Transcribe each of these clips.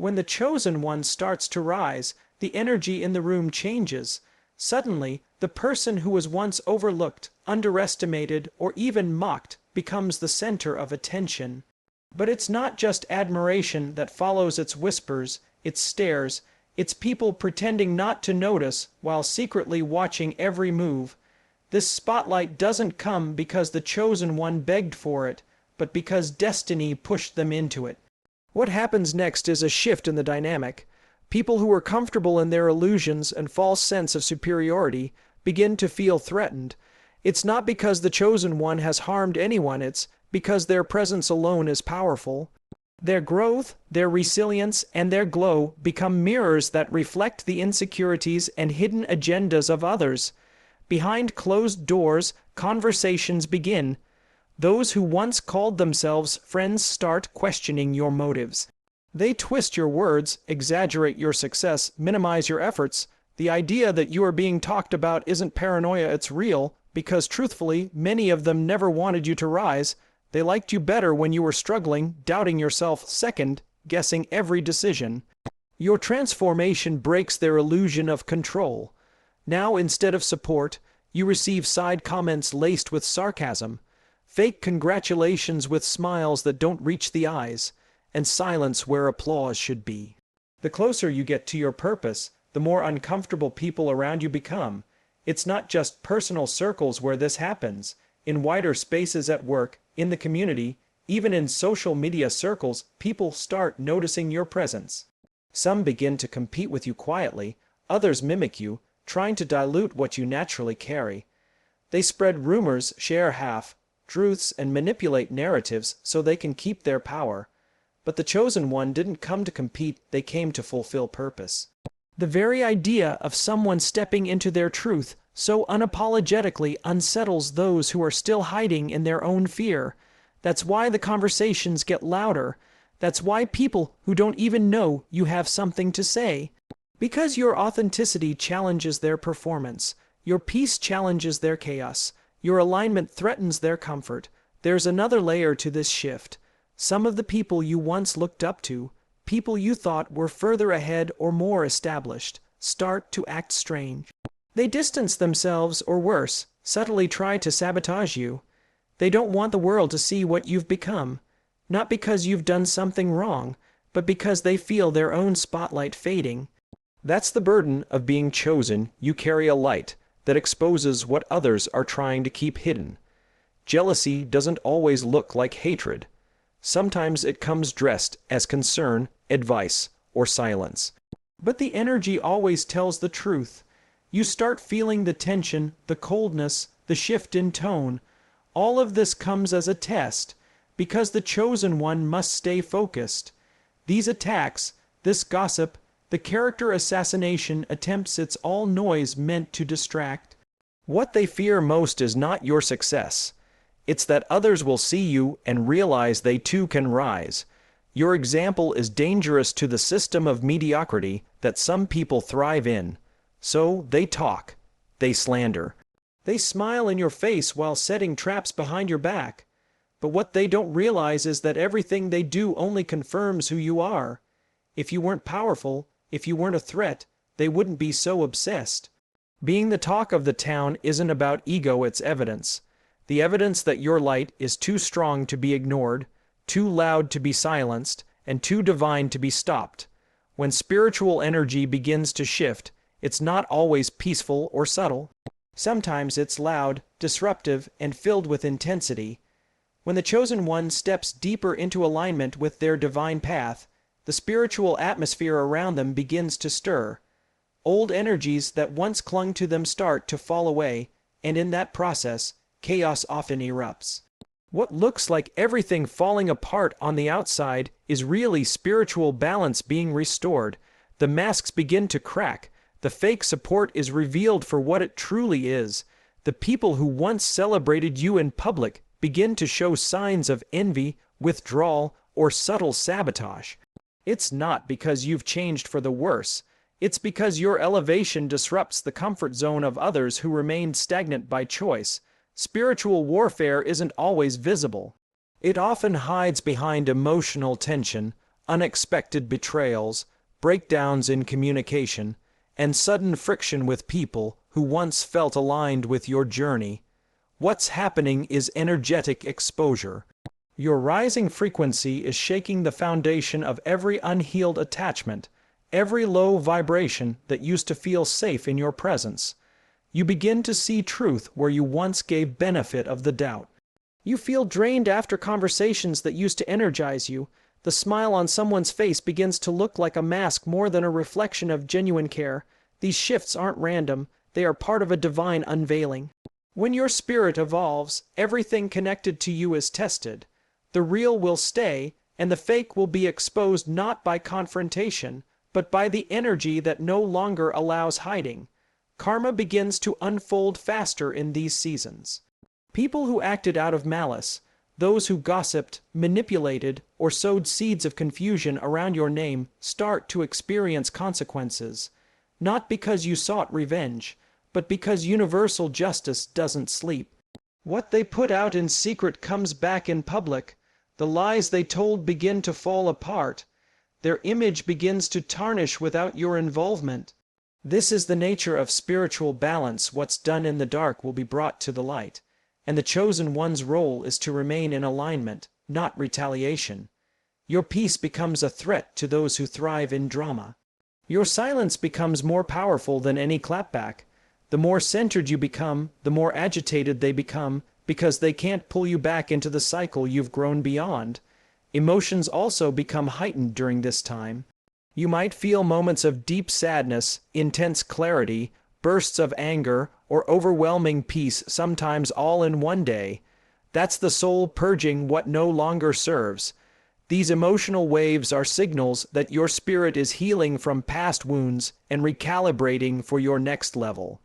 When the chosen one starts to rise, the energy in the room changes. Suddenly, the person who was once overlooked, underestimated, or even mocked becomes the center of attention. But it's not just admiration that follows its whispers, its stares, its people pretending not to notice while secretly watching every move. This spotlight doesn't come because the chosen one begged for it, but because destiny pushed them into it. What happens next is a shift in the dynamic. People who are comfortable in their illusions and false sense of superiority begin to feel threatened. It's not because the chosen one has harmed anyone, it's because their presence alone is powerful. Their growth, their resilience, and their glow become mirrors that reflect the insecurities and hidden agendas of others. Behind closed doors, conversations begin. Those who once called themselves friends start questioning your motives. They twist your words, exaggerate your success, minimize your efforts. The idea that you are being talked about isn't paranoia, it's real, because truthfully, many of them never wanted you to rise. They liked you better when you were struggling, doubting yourself, second, guessing every decision. Your transformation breaks their illusion of control. Now, instead of support, you receive side comments laced with sarcasm, fake congratulations with smiles that don't reach the eyes, and silence where applause should be. The closer you get to your purpose, the more uncomfortable people around you become. It's not just personal circles where this happens. In wider spaces at work, in the community, even in social media circles, people start noticing your presence. Some begin to compete with you quietly, others mimic you, trying to dilute what you naturally carry. They spread rumors, share half-truths, and manipulate narratives so they can keep their power. But the chosen one didn't come to compete, they came to fulfill purpose. The very idea of someone stepping into their truth so unapologetically unsettles those who are still hiding in their own fear. That's why the conversations get louder. That's why people who don't even know you have something to say. Because your authenticity challenges their performance, your peace challenges their chaos, your alignment threatens their comfort. There's another layer to this shift. Some of the people you once looked up to, people you thought were further ahead or more established, start to act strange. They distance themselves, or worse, subtly try to sabotage you. They don't want the world to see what you've become, not because you've done something wrong, but because they feel their own spotlight fading. That's the burden of being chosen. You carry a light that exposes what others are trying to keep hidden. Jealousy doesn't always look like hatred. Sometimes it comes dressed as concern, advice, or silence. But the energy always tells the truth. You start feeling the tension, the coldness, the shift in tone. All of this comes as a test, because the chosen one must stay focused. These attacks, this gossip, the character assassination attempts, it's all noise meant to distract. What they fear most is not your success. It's that others will see you and realize they too can rise. Your example is dangerous to the system of mediocrity that some people thrive in. So they talk, they slander, they smile in your face while setting traps behind your back. But what they don't realize is that everything they do only confirms who you are. If you weren't powerful, if you weren't a threat, they wouldn't be so obsessed. Being the talk of the town isn't about ego, it's evidence. The evidence that your light is too strong to be ignored, too loud to be silenced, and too divine to be stopped. When spiritual energy begins to shift, it's not always peaceful or subtle. Sometimes it's loud, disruptive, and filled with intensity. When the chosen one steps deeper into alignment with their divine path, the spiritual atmosphere around them begins to stir. Old energies that once clung to them start to fall away, and in that process, chaos often erupts. What looks like everything falling apart on the outside is really spiritual balance being restored. The masks begin to crack. The fake support is revealed for what it truly is. The people who once celebrated you in public begin to show signs of envy, withdrawal, or subtle sabotage. It's not because you've changed for the worse. It's because your elevation disrupts the comfort zone of others who remained stagnant by choice. Spiritual warfare isn't always visible. It often hides behind emotional tension, unexpected betrayals, breakdowns in communication, and sudden friction with people who once felt aligned with your journey. What's happening is energetic exposure. Your rising frequency is shaking the foundation of every unhealed attachment, every low vibration that used to feel safe in your presence. You begin to see truth where you once gave benefit of the doubt. You feel drained after conversations that used to energize you. The smile on someone's face begins to look like a mask more than a reflection of genuine care. These shifts aren't random, they are part of a divine unveiling. When your spirit evolves, everything connected to you is tested. The real will stay, and the fake will be exposed not by confrontation, but by the energy that no longer allows hiding. Karma begins to unfold faster in these seasons. People who acted out of malice, those who gossiped, manipulated, or sowed seeds of confusion around your name start to experience consequences, not because you sought revenge, but because universal justice doesn't sleep. What they put out in secret comes back in public. The lies they told begin to fall apart. Their image begins to tarnish without your involvement. This is the nature of spiritual balance. What's done in the dark will be brought to the light, and the chosen one's role is to remain in alignment, not retaliation. Your peace becomes a threat to those who thrive in drama. Your silence becomes more powerful than any clapback. The more centered you become, the more agitated they become, because they can't pull you back into the cycle you've grown beyond. Emotions also become heightened during this time. You might feel moments of deep sadness, intense clarity, bursts of anger, or overwhelming peace, sometimes all in one day. That's the soul purging what no longer serves. These emotional waves are signals that your spirit is healing from past wounds and recalibrating for your next level.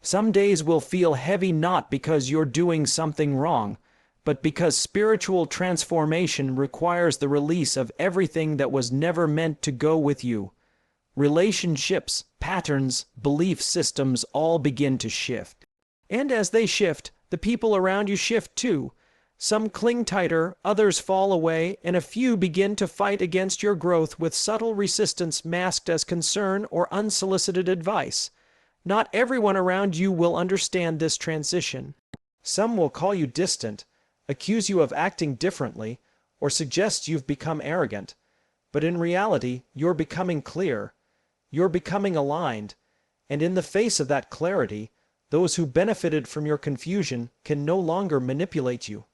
Some days will feel heavy not because you're doing something wrong, but because spiritual transformation requires the release of everything that was never meant to go with you. Relationships, patterns, belief systems all begin to shift. And as they shift, the people around you shift too. Some cling tighter, others fall away, and a few begin to fight against your growth with subtle resistance masked as concern or unsolicited advice. Not everyone around you will understand this transition. Some will call you distant, accuse you of acting differently, or suggest you've become arrogant. But in reality, you're becoming clear. You're becoming aligned. And in the face of that clarity, those who benefited from your confusion can no longer manipulate you.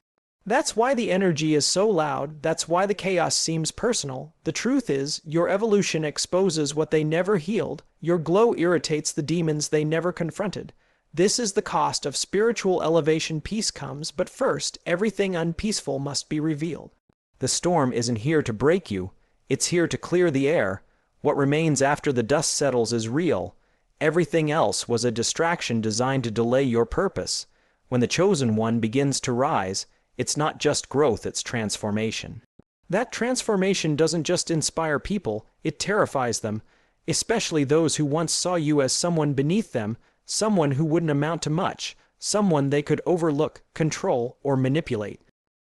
That's why the energy is so loud. That's why the chaos seems personal. The truth is, your evolution exposes what they never healed. Your glow irritates the demons they never confronted. This is the cost of spiritual elevation. Peace comes, but first, everything unpeaceful must be revealed. The storm isn't here to break you. It's here to clear the air. What remains after the dust settles is real. Everything else was a distraction designed to delay your purpose. When the chosen one begins to rise, it's not just growth, it's transformation. That transformation doesn't just inspire people, it terrifies them, especially those who once saw you as someone beneath them, someone who wouldn't amount to much, someone they could overlook, control, or manipulate.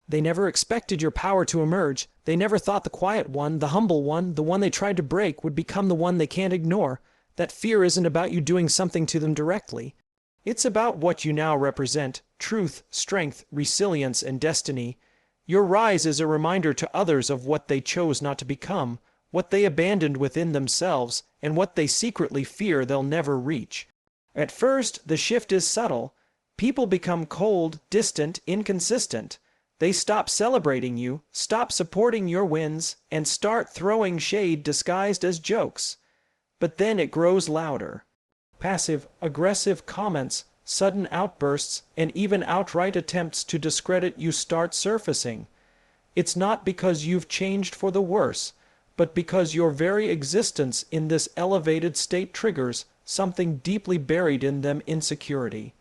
They never expected your power to emerge. They never thought the quiet one, the humble one, the one they tried to break would become the one they can't ignore. That fear isn't about you doing something to them directly. It's about what you now represent: truth, strength, resilience, and destiny. Your rise is a reminder to others of what they chose not to become, what they abandoned within themselves, and what they secretly fear they'll never reach. At first, the shift is subtle. People become cold, distant, inconsistent. They stop celebrating you, stop supporting your wins, and start throwing shade disguised as jokes. But then it grows louder. Passive, aggressive comments, sudden outbursts, and even outright attempts to discredit you start surfacing. It's not because you've changed for the worse, but because your very existence in this elevated state triggers something deeply buried in them: insecurity.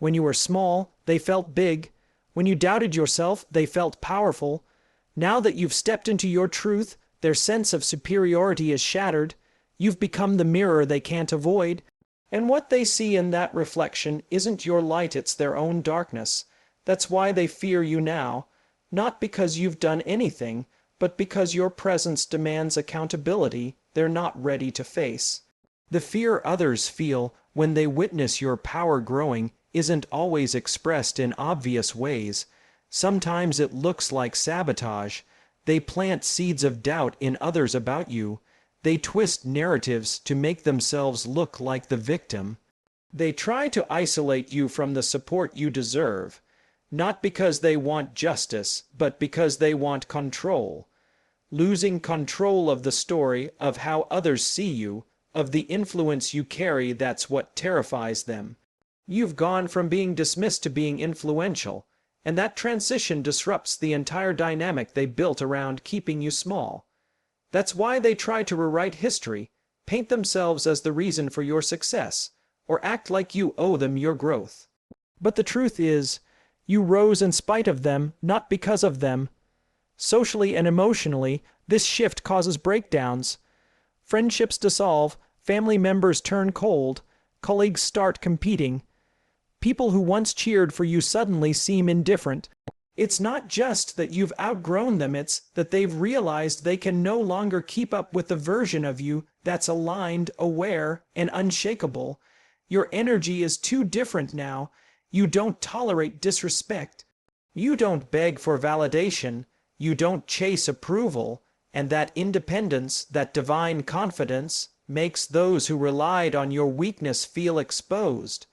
When you were small, they felt big. When you doubted yourself, they felt powerful. Now that you've stepped into your truth, their sense of superiority is shattered. You've become the mirror they can't avoid. And what they see in that reflection isn't your light, it's their own darkness. That's why they fear you now, not because you've done anything, but because your presence demands accountability they're not ready to face. The fear others feel when they witness your power growing isn't always expressed in obvious ways. Sometimes it looks like sabotage. They plant seeds of doubt in others about you. They twist narratives to make themselves look like the victim. They try to isolate you from the support you deserve, not because they want justice, but because they want control. Losing control of the story, of how others see you, of the influence you carry, that's what terrifies them. You've gone from being dismissed to being influential, and that transition disrupts the entire dynamic they built around keeping you small. That's why they try to rewrite history, paint themselves as the reason for your success, or act like you owe them your growth. But the truth is, you rose in spite of them, not because of them. Socially and emotionally, this shift causes breakdowns. Friendships dissolve, family members turn cold, colleagues start competing. People who once cheered for you suddenly seem indifferent. It's not just that you've outgrown them, it's that they've realized they can no longer keep up with the version of you that's aligned, aware, and unshakable. Your energy is too different now. You don't tolerate disrespect. You don't beg for validation. You don't chase approval. And that independence, that divine confidence, makes those who relied on your weakness feel exposed.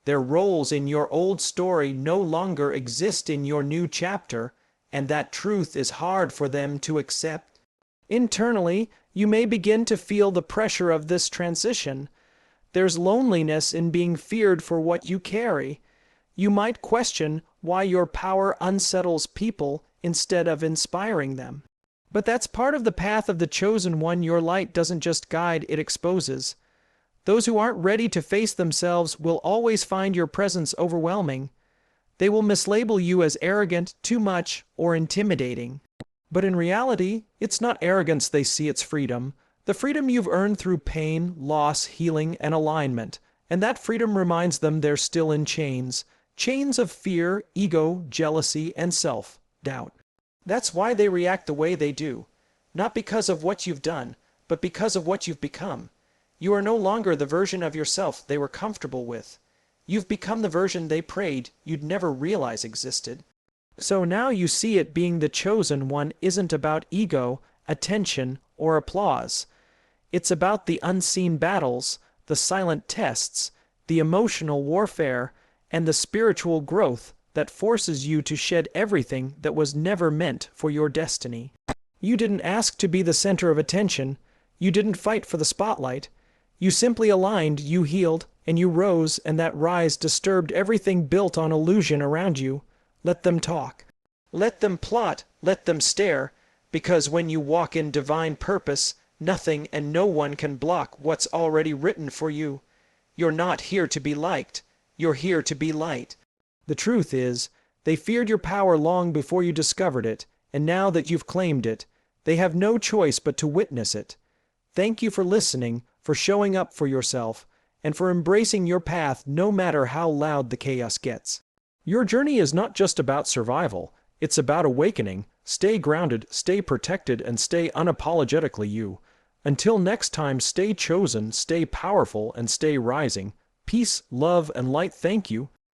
Their roles in your old story no longer exist in your new chapter, and that truth is hard for them to accept. Internally, you may begin to feel the pressure of this transition. There's loneliness in being feared for what you carry. You might question why your power unsettles people instead of inspiring them. But that's part of the path of the chosen one. Your light doesn't just guide, it exposes. Those who aren't ready to face themselves will always find your presence overwhelming. They will mislabel you as arrogant, too much, or intimidating. But in reality, it's not arrogance they see, it's freedom. The freedom you've earned through pain, loss, healing, and alignment. And that freedom reminds them they're still in chains. Chains of fear, ego, jealousy, and self-doubt. That's why they react the way they do. Not because of what you've done, but because of what you've become. You are no longer the version of yourself they were comfortable with. You've become the version they prayed you'd never realize existed. So now you see it. Being the chosen one isn't about ego, attention, or applause. It's about the unseen battles, the silent tests, the emotional warfare, and the spiritual growth that forces you to shed everything that was never meant for your destiny. You didn't ask to be the center of attention. You didn't fight for the spotlight. You simply aligned, you healed, and you rose, and that rise disturbed everything built on illusion around you. Let them talk. Let them plot, let them stare, because when you walk in divine purpose, nothing and no one can block what's already written for you. You're not here to be liked. You're here to be light. The truth is, they feared your power long before you discovered it, and now that you've claimed it, they have no choice but to witness it. Thank you for listening, for showing up for yourself, and for embracing your path no matter how loud the chaos gets. Your journey is not just about survival, it's about awakening. Stay grounded, stay protected, and stay unapologetically you. Until next time, stay chosen, stay powerful, and stay rising. Peace, love, and light. Thank you.